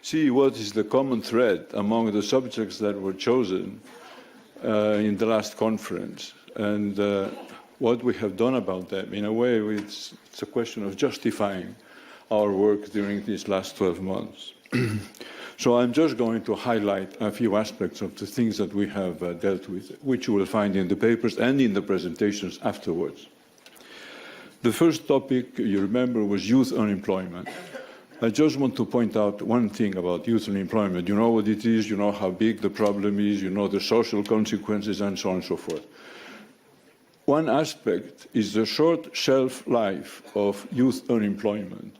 see what is the common thread among the subjects that were chosen in the last conference, and what we have done about them. In a way, it's a question of justifying our work during these last 12 months. So I'm just going to highlight a few aspects of the things that we have dealt with, which you will find in the papers and in the presentations afterwards. The first topic, you remember, was youth unemployment. I just want to point out one thing about youth unemployment. You know what it is, you know how big the problem is, you know the social consequences, and so on and so forth. One aspect is the short shelf life of youth unemployment.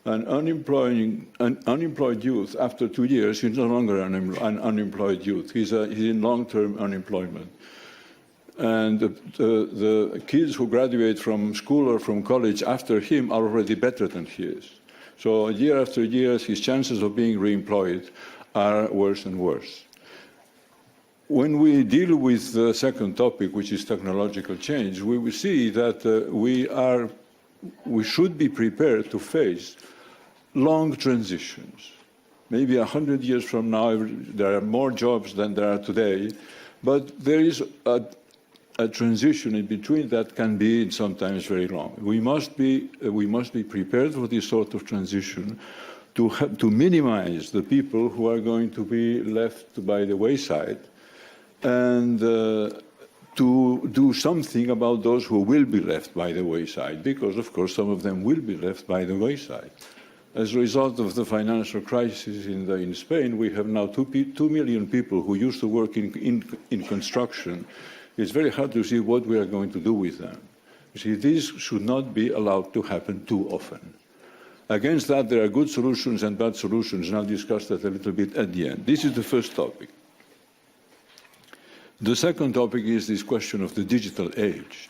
An unemployed youth, after 2 years, is no longer an unemployed youth. He's in long-term unemployment. And the kids who graduate from school or from college after him are already better than he is. So year after year, his chances of being reemployed are worse and worse. When we deal with the second topic, which is technological change, we will see that we should be prepared to face long transitions. Maybe 100 years from now, there are more jobs than there are today, but there is a transition in between that can be sometimes very long. We must be prepared for this sort of transition to minimize the people who are going to be left by the wayside, and to do something about those who will be left by the wayside, because, of course, some of them will be left by the wayside. As a result of the financial crisis in Spain, we have now 2 million people who used to work in construction. It's very hard to see what we are going to do with them. You see, this should not be allowed to happen too often. Against that, there are good solutions and bad solutions, and I'll discuss that a little bit at the end. This is the first topic. The second topic is this question of the digital age.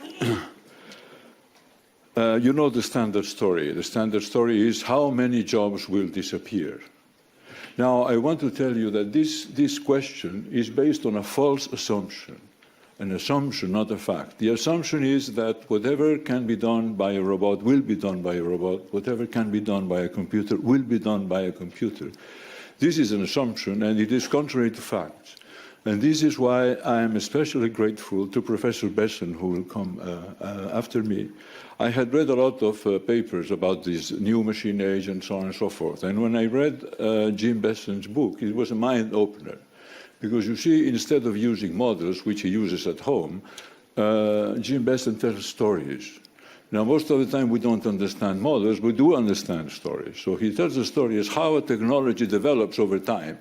You know the standard story. The standard story is how many jobs will disappear. Now, I want to tell you that this question is based on a false assumption, an assumption, not a fact. The assumption is that whatever can be done by a robot will be done by a robot. Whatever can be done by a computer will be done by a computer. This is an assumption, and it is contrary to facts. And this is why I am especially grateful to Professor Besson, who will come after me. I had read a lot of papers about this new machine age and so on and so forth. And when I read Jim Besson's book, it was a mind-opener. Because you see, instead of using models, which he uses at home, Jim Besson tells stories. Now, most of the time we don't understand models, we do understand stories. So he tells the story as how a technology develops over time.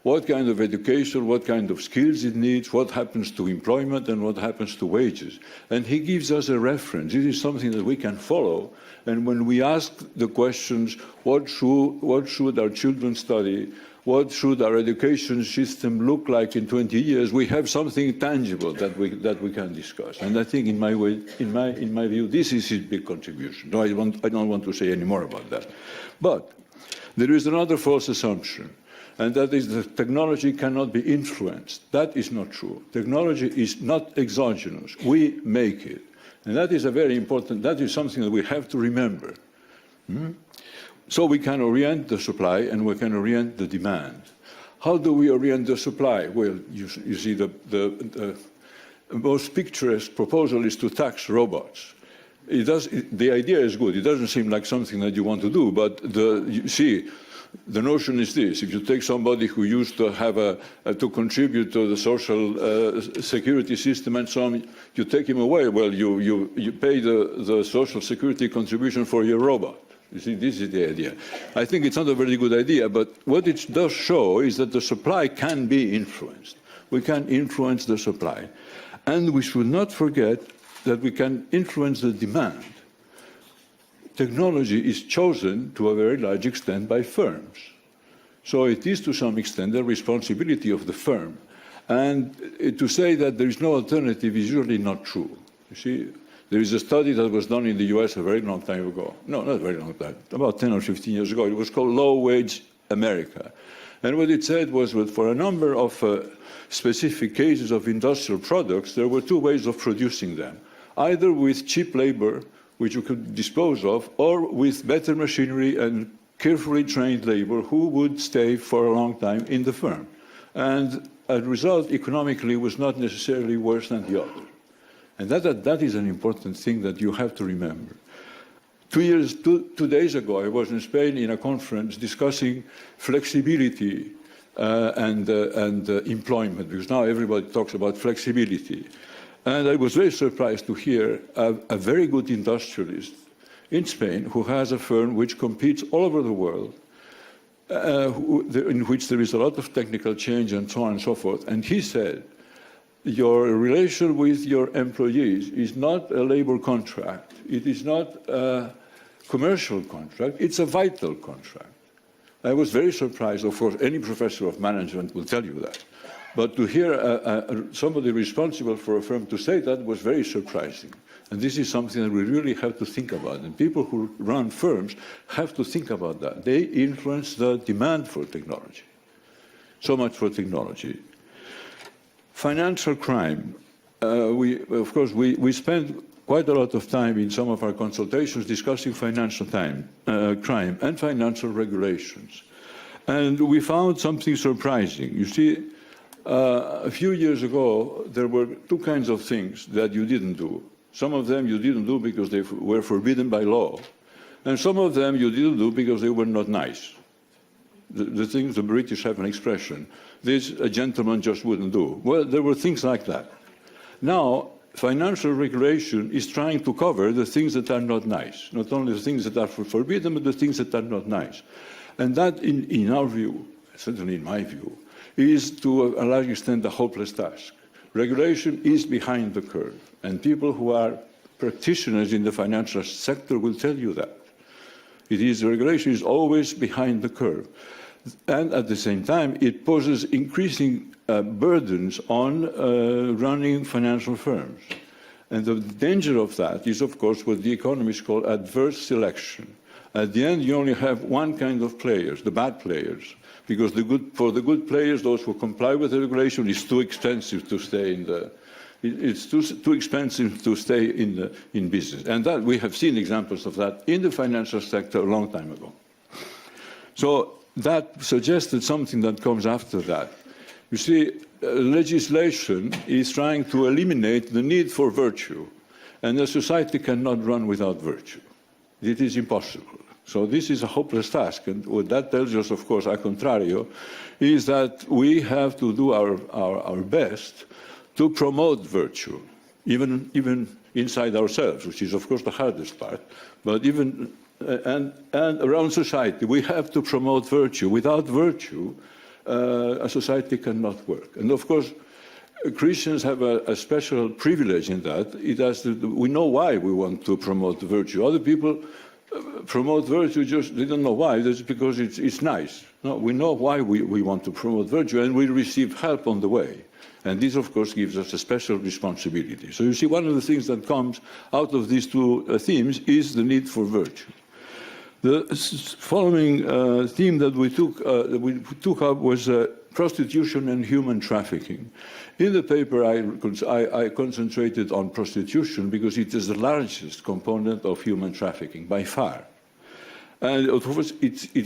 What kind of education, what kind of skills it needs, what happens to employment, and what happens to wages. And he gives us a reference. This is something that we can follow. And when we ask the questions, what should our children study, what should our education system look like in 20 years, we have something tangible that we can discuss. And I think, in my view, this is his big contribution. No, I don't want to say any more about that. But there is another false assumption, and that is that technology cannot be influenced. That is not true. Technology is not exogenous. We make it. And that is that is something that we have to remember. So we can orient the supply and we can orient the demand. How do we orient the supply? Well, you see, the most picturesque proposal is to tax robots. The idea is good. It doesn't seem like something that you want to do, but you see, the notion is this: if you take somebody who used to have to contribute to the social security system and so on, you take him away. Well, you pay the social security contribution for your robot. You see, this is the idea. I think it's not a very good idea, but what it does show is that the supply can be influenced. We can influence the supply. And we should not forget that we can influence the demand. Technology is chosen to a very large extent by firms. So it is to some extent the responsibility of the firm. And to say that there is no alternative is usually not true. You see, there is a study that was done in the US a very long time ago. No, not a very long time, about 10 or 15 years ago. It was called Low Wage America. And what it said was that for a number of specific cases of industrial products, there were two ways of producing them, either with cheap labor, which you could dispose of, or with better machinery and carefully trained labor who would stay for a long time in the firm. And as a result, economically, was not necessarily worse than the other. And that is an important thing that you have to remember. 2 days ago, I was in Spain in a conference discussing flexibility and employment, because now everybody talks about flexibility. And I was very surprised to hear a very good industrialist in Spain who has a firm which competes all over the world, in which there is a lot of technical change and so on and so forth. And he said, your relation with your employees is not a labor contract. It is not a commercial contract. It's a vital contract. I was very surprised. Of course, any professor of management will tell you that. But to hear somebody responsible for a firm to say that was very surprising. And this is something that we really have to think about. And people who run firms have to think about that. They influence the demand for technology. So much for technology. Financial crime. Of course, we spend quite a lot of time in some of our consultations discussing financial crime and financial regulations. And we found something surprising. You see, a few years ago, there were two kinds of things that you didn't do. Some of them you didn't do because they were forbidden by law. And some of them you didn't do because they were not nice. The things the British have an expression, this a gentleman just wouldn't do. Well, there were things like that. Now, financial regulation is trying to cover the things that are not nice. Not only the things that are forbidden, but the things that are not nice. And that, in our view, certainly in my view, is to a large extent a hopeless task. Regulation is behind the curve, and people who are practitioners in the financial sector will tell you that. Regulation is always behind the curve. And at the same time, it poses increasing burdens on running financial firms. And the danger of that is, of course, what the economists call adverse selection. At the end, you only have one kind of players, the bad players, because for the good players, those who comply with the regulation, it's too expensive to stay in the. It's too expensive to stay in business, and that we have seen examples of that in the financial sector a long time ago. So that suggested something that comes after that. You see, legislation is trying to eliminate the need for virtue, and a society cannot run without virtue. It is impossible. So this is a hopeless task, and what that tells us, of course, a contrario, is that we have to do our best to promote virtue, even inside ourselves, which is, of course, the hardest part, but even and around society, we have to promote virtue. Without virtue, a society cannot work. And of course, Christians have a special privilege in that. We know why we want to promote virtue. Other people promote virtue, they don't know why. That's because it's nice. No, we know why we want to promote virtue, and we receive help on the way. And this, of course, gives us a special responsibility. So you see, one of the things that comes out of these two themes is the need for virtue. The following theme that we took up was prostitution and human trafficking. In the paper, I concentrated on prostitution because it is the largest component of human trafficking, by far. And of course, it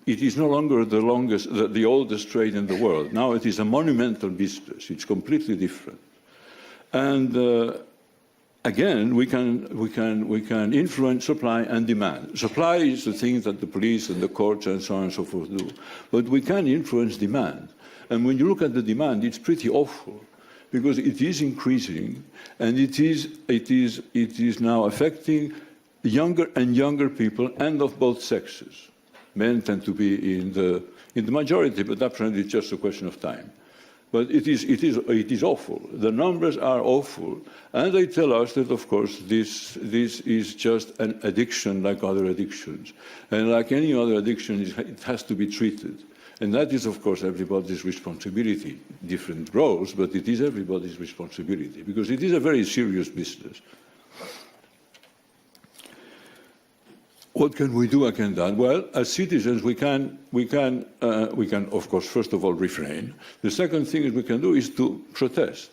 is no longer the oldest trade in the world. Now it is a monumental business. It's completely different. And again, we can influence supply and demand. Supply is the thing that the police and the courts and so on and so forth do. But we can influence demand. And when you look at the demand, it's pretty awful, because it is increasing, and it is now affecting younger and younger people, and of both sexes. Men tend to be in the majority, but apparently it's just a question of time. But it is awful. The numbers are awful, and they tell us that, of course, this is just an addiction like other addictions, and like any other addiction, it has to be treated. And that is, of course, everybody's responsibility. Different roles, but it is everybody's responsibility, because it is a very serious business. What can we do against that? Well, as citizens, we can, of course, first of all, refrain. The second thing we can do is to protest.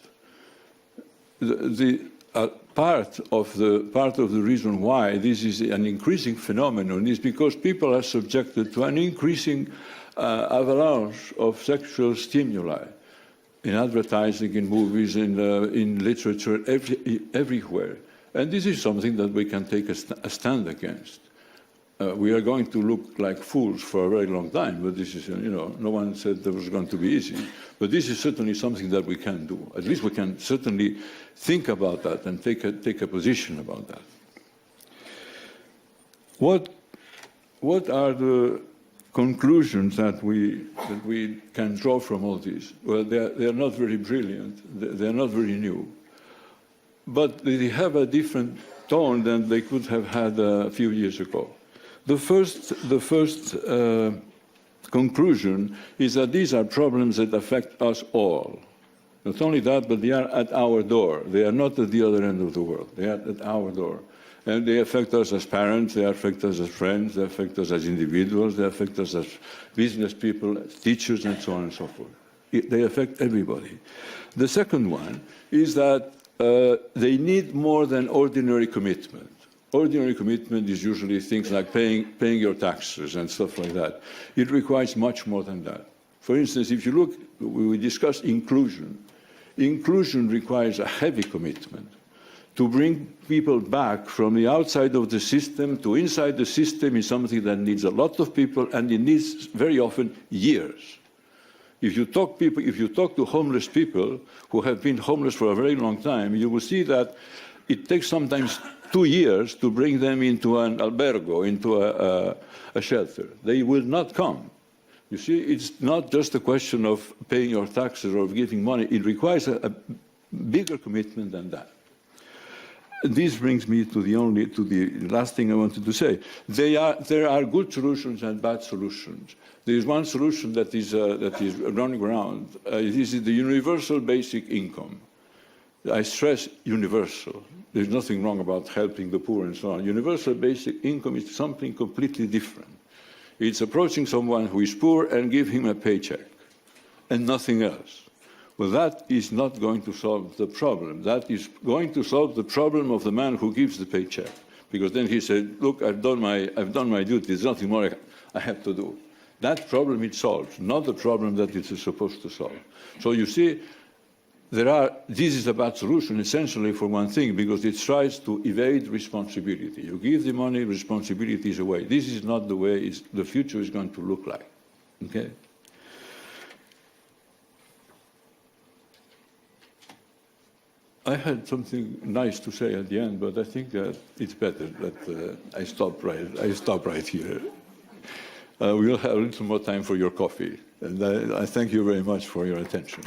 part of the reason why this is an increasing phenomenon is because people are subjected to an increasing avalanche of sexual stimuli in advertising, in movies, in literature, everywhere. And this is something that we can take a stand against. We are going to look like fools for a very long time, but this is, no one said that was going to be easy. But this is certainly something that we can do. At least we can certainly think about that and take a position about that. What are the conclusions that we can draw from all this? Well, they are not very brilliant. They are not very new. But they have a different tone than they could have had a few years ago. The first conclusion is that these are problems that affect us all. Not only that, but they are at our door. They are not at the other end of the world. They are at our door. And they affect us as parents, they affect us as friends, they affect us as individuals, they affect us as business people, as teachers, and so on and so forth. They affect everybody. The second one is that they need more than ordinary commitment. Ordinary commitment is usually things like paying your taxes and stuff like that. It requires much more than that. For instance, if you look, we discussed inclusion. Inclusion requires a heavy commitment to bring people back from the outside of the system to inside the system is something that needs a lot of people, and it needs very often years. If you talk to homeless people who have been homeless for a very long time, you will see that it takes sometimes 2 years to bring them into an albergo, into a shelter. They will not come. You see, it's not just a question of paying your taxes or of giving money. It requires a bigger commitment than that. This brings me to the last thing I wanted to say. There are good solutions and bad solutions. There is one solution that is running around. This is the universal basic income. I stress universal. There's nothing wrong about helping the poor and so on. Universal basic income is something completely different. It's approaching someone who is poor and give him a paycheck and nothing else. Well, that is not going to solve the problem. That is going to solve the problem of the man who gives the paycheck, because then he said, "Look, I've done my duty. There's nothing more I have to do." That problem it solves, not the problem that it is supposed to solve. So you see, this is a bad solution essentially for one thing, because it tries to evade responsibility. You give the money, responsibility is away. This is not the way the future is going to look like. Okay. I had something nice to say at the end, but I think that it's better that I stop right here. We'll have a little more time for your coffee, and I thank you very much for your attention.